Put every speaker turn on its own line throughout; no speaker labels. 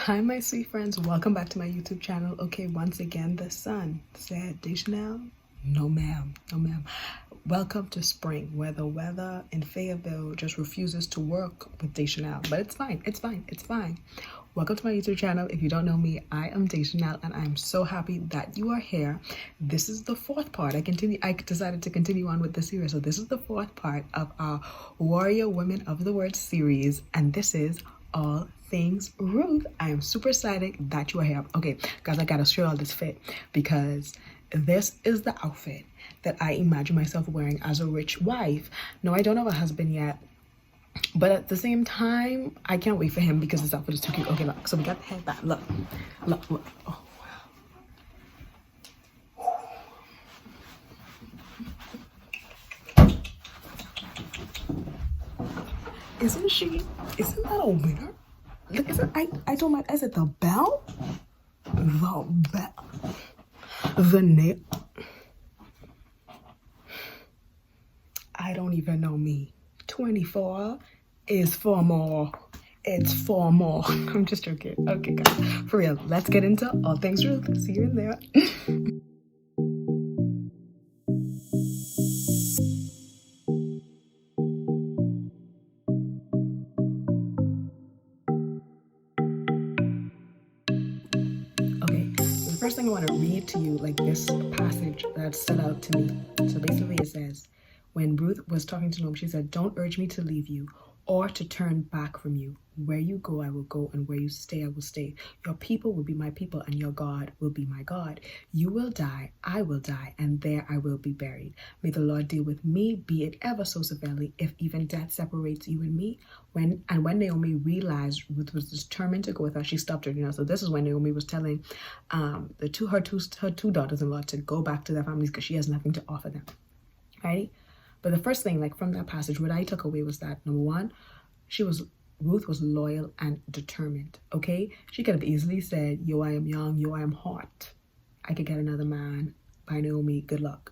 Hi, my sweet friends. Welcome back to my YouTube channel. Okay, once again, the sun said, Deschanel, no ma'am, no ma'am. Welcome to spring, where the weather in Fayetteville just refuses to work with Deschanel. But it's fine, it's fine, it's fine. Welcome to my YouTube channel. If you don't know me, I am Deschanel, and I'm so happy that you are here. This is the fourth part. I decided to continue on with the series. So this is the fourth part of our Warrior Women of the Word series, and this is all things Ruth. I am super excited that you are here. Okay, guys, I gotta show all this fit because this is the outfit that I imagine myself wearing as a rich wife. No, I don't have a husband yet, but at the same time, I can't wait for him because this outfit is too cute. Okay, look, so we got the headband. Look, look, look. Oh, wow. Isn't that a winner? Look, I told I said the bell? The bell. The nail. I don't even know me. 24 is 4 more. It's 4 more. I'm just joking. Okay, guys. For real, let's get into all things Ruth. See you in there. First thing I want to read to you, like this passage that stood out to me. So basically it says, when Ruth was talking to Naomi, she said, don't urge me to leave you or to turn back from you. Where you go, I will go, and where you stay, I will stay. Your people will be my people, and your God will be my God. You will die, I will die, and there I will be buried. May the Lord deal with me, be it ever so severely, if even death separates you and me. When Naomi realized Ruth was determined to go with her, she stopped her. So this is when Naomi was telling her two daughters-in-law to go back to their families because she has nothing to offer them, right? But the first thing, like from that passage, what I took away was that, number one, Ruth was loyal and determined, okay? She could have easily said, yo, I am young, yo, I am hot. I could get another man. Bye, Naomi, good luck.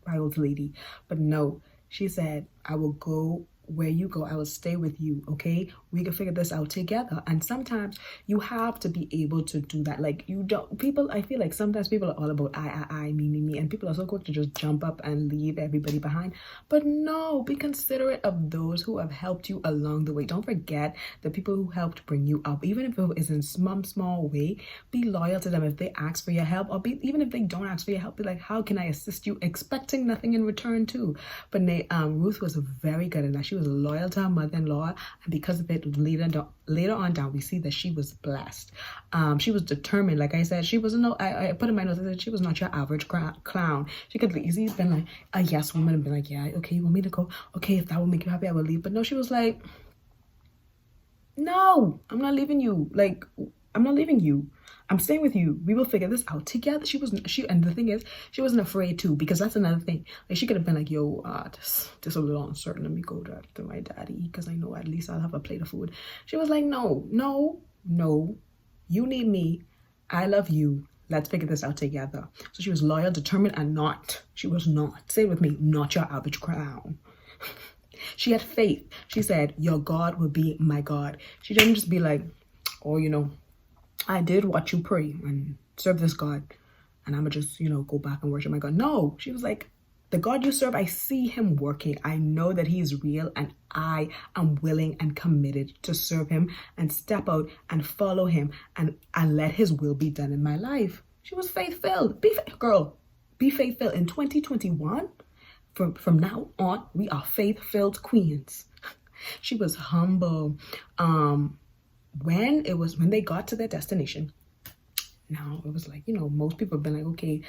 Bye, old lady. But no, she said, I will go where you go, I will stay with you, okay? We can figure this out together. And sometimes you have to be able to do that. Like, I feel like sometimes people are all about I, me, and people are so quick to just jump up and leave everybody behind. But no, be considerate of those who have helped you along the way. Don't forget the people who helped bring you up, even if it is in some small way. Be loyal to them if they ask for your help, or even if they don't ask for your help, be like, how can I assist you, expecting nothing in return too. But Ruth was very good at that. She was loyal to her mother-in-law, and because of it, later on down, we see that she was blessed. She was determined. Like I said, she wasn't I put in my notes, I said she was not your average clown. She could have easily been like a yes woman and been like, yeah, okay, you want me to go? Okay, if that will make you happy, I will leave. But no, she was like, no, I'm not leaving you. Like, I'm not leaving you. I'm staying with you. We will figure this out together. And the thing is, she wasn't afraid to, because that's another thing. Like, she could have been like, yo, this will be uncertain. Let me go to my daddy, because I know at least I'll have a plate of food. She was like, no, you need me. I love you. Let's figure this out together. So she was loyal, determined, and she was not, say it with me, not your average clown. She had faith. She said, your God will be my God. She didn't just be like, oh, I did watch you pray and serve this God, and I'm gonna just, go back and worship my God. No, she was like, the God you serve, I see him working. I know that he is real, and I am willing and committed to serve him and step out and follow him and let his will be done in my life. She was faith-filled. Be faith-filled. In 2021, from now on, we are faith-filled queens. She was humble. When they got to their destination, now it was like, most people have been like, okay,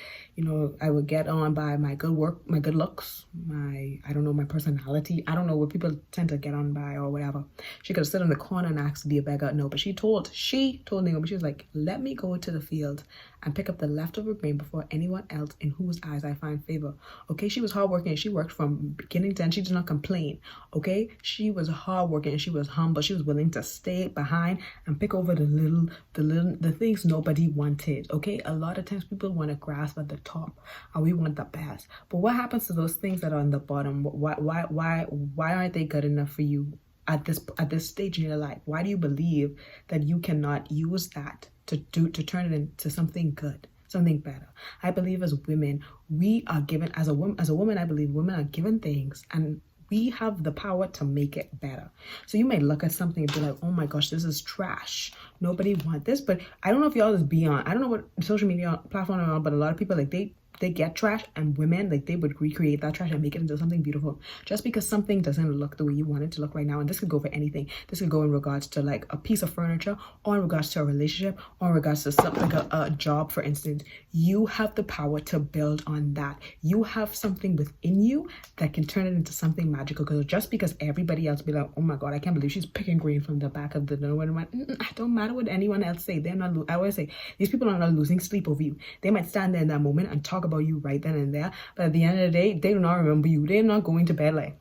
I would get on by my good work, my good looks, my personality. I don't know what people tend to get on by or whatever. She could have stood in the corner and asked to be a beggar. No, but she told Naomi, she was like, let me go to the field and pick up the leftover grain before anyone else in whose eyes I find favor. Okay, she was hardworking. She worked from beginning to end. She did not complain. Okay, she was hardworking and she was humble. She was willing to stay behind and pick over the things nobody wanted. Okay, a lot of times people want to grasp at the top and we want the best. But what happens to those things that are on the bottom? Why aren't they good enough for you? at this stage in your life? Why do you believe that you cannot use that to turn it into something good, something better? I believe as women, we are given, as a woman, I believe women are given things, and we have the power to make it better. So you may look at something and be like, oh my gosh, this is trash. Nobody want this. But I don't know if y'all is beyond. I don't know what social media platform are on, but a lot of people, like, they get trash, and women, like, they would recreate that trash and make it into something beautiful. Just because something doesn't look the way you want it to look right now, and this could go for anything. This could go in regards to like a piece of furniture, or in regards to a relationship, or in regards to something like a job, for instance. You have the power to build on that. You have something within you that can turn it into something magical. Because just because everybody else be like, oh my God, I can't believe she's picking green from the back of the door, it don't matter what anyone else say. They're not. I always say these people are not losing sleep over you. They might stand there in that moment and talk about you right then and there, but at the end of the day, they do not remember you. They're not going to bed like,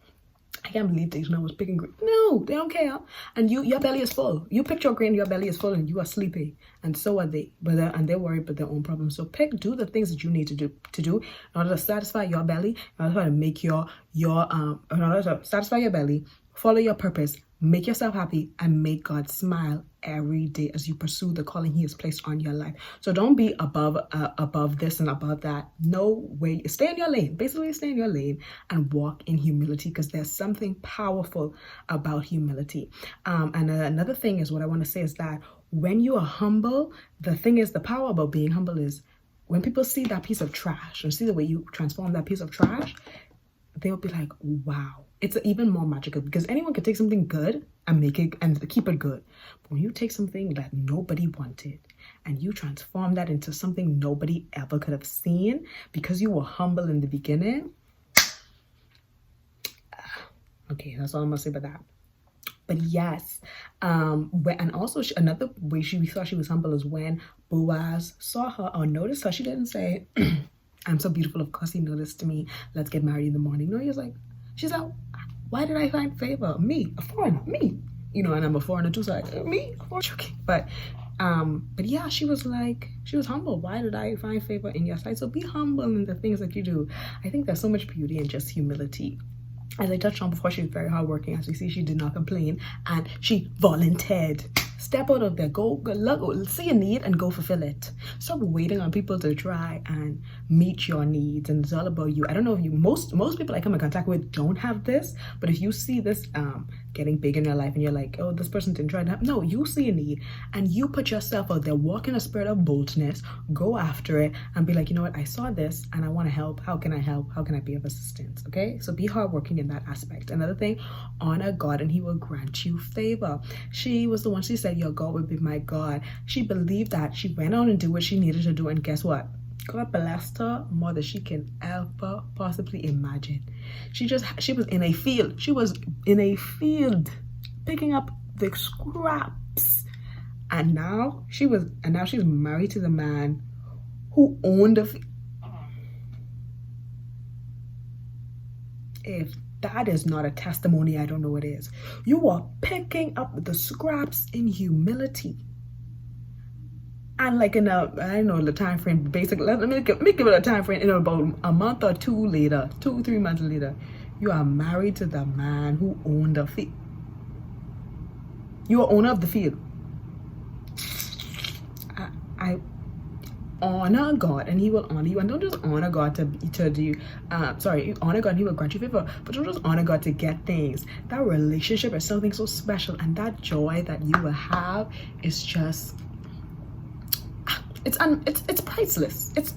I can't believe they was picking green. No, they don't care. And your belly is full. You picked your grain, your belly is full, and you are sleeping. And so are they. And they're worried about their own problems. So do the things that you need to do in order to satisfy your belly, in order to make in order to satisfy your belly, follow your purpose, make yourself happy, and make God smile every day as you pursue the calling He has placed on your life. So don't be above this and above that. No way. Stay in your lane. Basically, stay in your lane and walk in humility, because there's something powerful about humility. And another thing is, what I want to say is that when you are humble, the thing is, the power about being humble is when people see that piece of trash and see the way you transform that piece of trash, they'll be like, wow. It's even more magical, because anyone could take something good and make it and keep it good. But when you take something that nobody wanted and you transform that into something nobody ever could have seen because you were humble in the beginning. Okay, that's all I'm gonna say about that. But yes, and also another way we thought she was humble is when Boaz saw her or noticed her. She didn't say, I'm so beautiful. Of course he noticed me. Let's get married in the morning. No, he was like, she's like, why did I find favor? Me, a foreigner, me. You know, and I'm a foreigner too, so like, me, a foreigner. Okay. But yeah, she was humble. Why did I find favor in your sight? So be humble in the things that you do. I think there's so much beauty in just humility. As I touched on before, she was very hardworking. As we see, she did not complain, and she volunteered. Step out of there, go look, see a need and go fulfill it. Stop waiting on people to try and meet your needs, and it's all about you. I don't know if most people I come in contact with don't have this, but if you see this getting big in your life and you're like, oh, this person didn't try to help. No, you see a need and you put yourself out there, walk in a spirit of boldness, go after it and be like, you know what, I saw this and I want to help. How can I help? How can I be of assistance? Okay, so be hardworking in that aspect. Another thing, honor God and He will grant you favor. She was the one, she said, your God will be my God. She believed that. She went on and did what she needed to do, and guess what? God blessed her more than she can ever possibly imagine. She was in a field. She was in a field picking up the scraps. And now she's married to the man who owned the field. If that is not a testimony, I don't know what is. You are picking up the scraps in humility. And like in I don't know the time frame, basically, let me give it a time frame. In about a month or 2 later, 2-3 months later, you are married to the man who owned the field. You are owner of the field. I honor God and He will honor you. And don't just honor God to do honor God and He will grant you favor, but don't just honor God to get things. That relationship is something so special, and that joy that you will have is just it's priceless. It's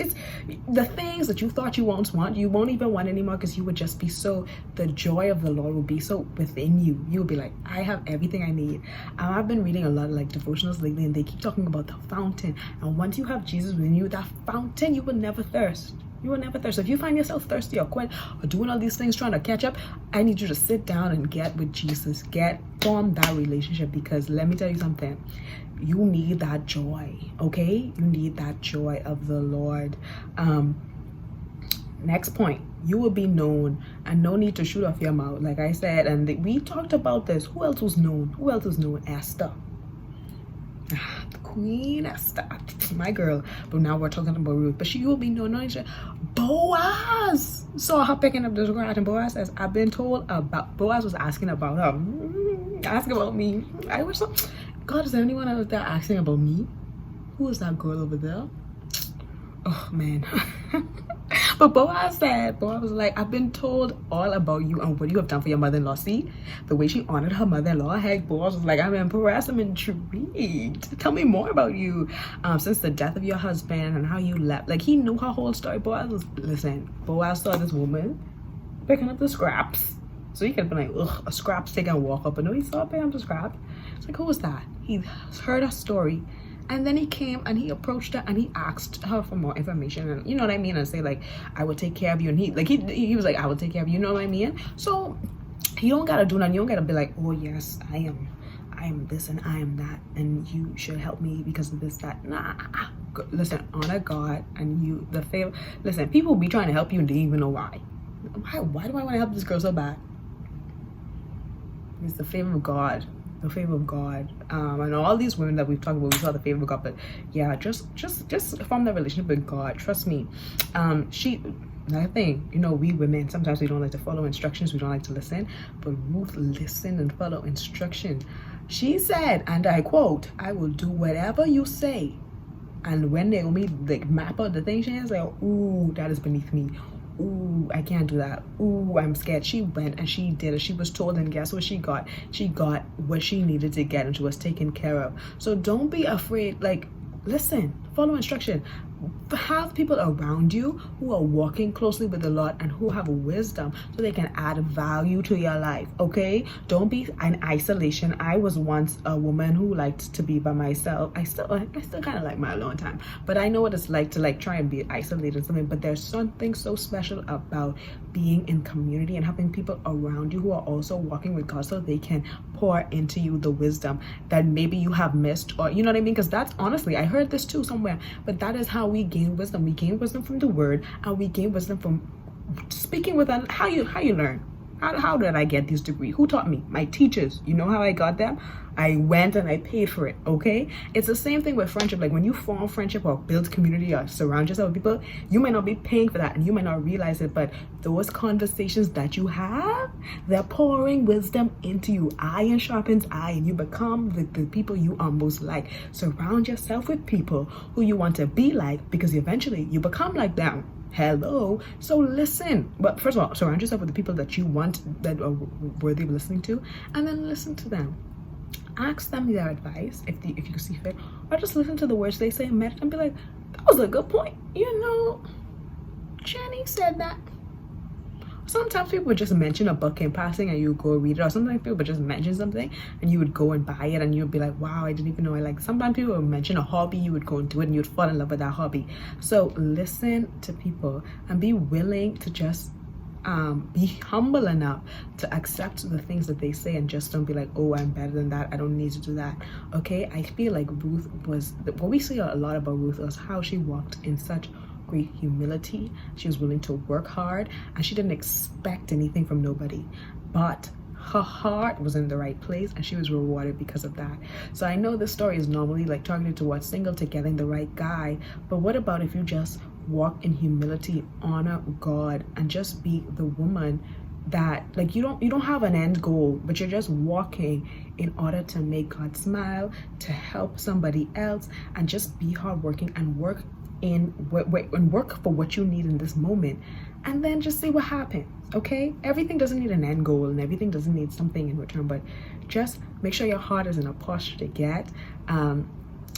the things that you thought you won't want, you won't even want anymore, because you would just be so, the joy of the Lord will be so within you. You will be like, I have everything I need. I've been reading a lot of like devotionals lately, and they keep talking about the fountain. And once you have Jesus within you, that fountain, you will never thirst. You will never thirst. If you find yourself thirsty or quench or doing all these things trying to catch up, I need you to sit down and get with Jesus. Form that relationship, because let me tell you something. You need that joy, okay? You need that joy of the Lord. Next point, you will be known, and no need to shoot off your mouth, like I said. And we talked about this. Who else was known? Esther. The Queen Esther, my girl. But now we're talking about Ruth. But you will be known. Boaz saw her picking up the scratch, and Boaz says, I've been told about. Boaz was asking about her. Ask about me. I wish so. God, is there anyone out there asking about me? Who is that girl over there? Oh man. But Boaz was like, I've been told all about you and what you have done for your mother-in-law. See the way she honored her mother-in-law. Heck, Boaz was like, I'm impressed, I'm intrigued. Tell me more about you. Since the death of your husband and how you left. Like, he knew her whole story. Listen, Boaz saw this woman picking up the scraps. So he could have been like, ugh, a scrap stick and walk up. But no, he saw her picking up the scrap. It's like, who was that? He heard her story. And then he came and he approached her and he asked her for more information, and you know what I mean, and say like, I will take care of you. And he was like, I will take care of you, you know what I mean? So you don't gotta do nothing. You don't gotta be like, oh yes, I am this and I am that, and you should help me because of this, that. Nah, listen, honor God and you, the favor. Listen, people be trying to help you and they don't even know why. Why do I want to help this girl so bad? It's the favor of God. The favor of God, and all these women that we've talked about, we saw the favor of God. But yeah, just from the relationship with God, trust me. Another thing, you know, we women sometimes we don't like to follow instructions, we don't like to listen, but Ruth listened and followed instruction. She said, and I quote, I will do whatever you say. And when Naomi like map out the thing, she was like, ooh, that is beneath me. Ooh, I can't do that. Ooh, I'm scared. She went and she did it. She was told, and guess what she got? She got what she needed to get, and she was taken care of. So don't be afraid. Like, listen, follow instruction. Have people around you who are walking closely with the Lord and who have wisdom so they can add value to your life. Okay, don't be in isolation. I was once a woman who liked to be by myself. I still kind of like my alone time, but I know what it's like to like try and be isolated or something. But there's something so special about being in community and having people around you who are also walking with God so they can pour into you the wisdom that maybe you have missed, or you know what I mean? Because that's honestly, I heard this too somewhere, but that is how we gain wisdom. We gain wisdom from the word, and we gain wisdom from speaking with them. How you learn. How did I get this degree? Who taught me? My teachers. You know how I got them? I went and I paid for it, okay? It's the same thing with friendship. Like when you form friendship or build community or surround yourself with people, you might not be paying for that and you might not realize it, but those conversations that you have, they're pouring wisdom into you. Iron sharpens iron, and you become the people you are most like. Surround yourself with people who you want to be like, because eventually you become like them. Hello. So listen, but first of all, surround yourself with the people that you want, that are worthy of listening to, and then listen to them. Ask them their advice if you see fit, or just listen to the words they say and meditate and be like, that was a good point. You know, Jenny said that. Sometimes people would just mention a book in passing and you would go read it, or sometimes people would just mention something and you would go and buy it and you'd be like, wow, I didn't even know I like. Sometimes people would mention a hobby, you would go and do it and you'd fall in love with that hobby. So listen to people and be willing to just be humble enough to accept the things that they say, and just don't be like, oh, I'm better than that, I don't need to do that. Okay, I feel like Ruth was, what we see a lot about Ruth was how she walked in such great humility. She was willing to work hard and she didn't expect anything from nobody, but her heart was in the right place and she was rewarded because of that. So I know this story is normally like targeted towards single to getting the right guy, but what about if you just walk in humility, honor God, and just be the woman that, like, you don't have an end goal, but you're just walking in order to make God smile, to help somebody else, and just be hardworking and work for what you need in this moment, and then just see what happens. Okay, everything doesn't need an end goal and everything doesn't need something in return, but just make sure your heart is in a posture to get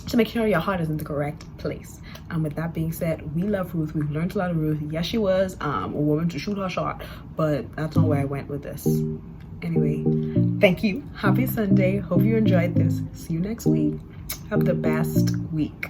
to make sure your heart is in the correct place. And with that being said, we love Ruth. We've learned a lot of Ruth. Yes, she was a woman to shoot her shot, but that's not where I went with this. Anyway, thank you. Happy Sunday. Hope you enjoyed this. See you next week. Have the best week.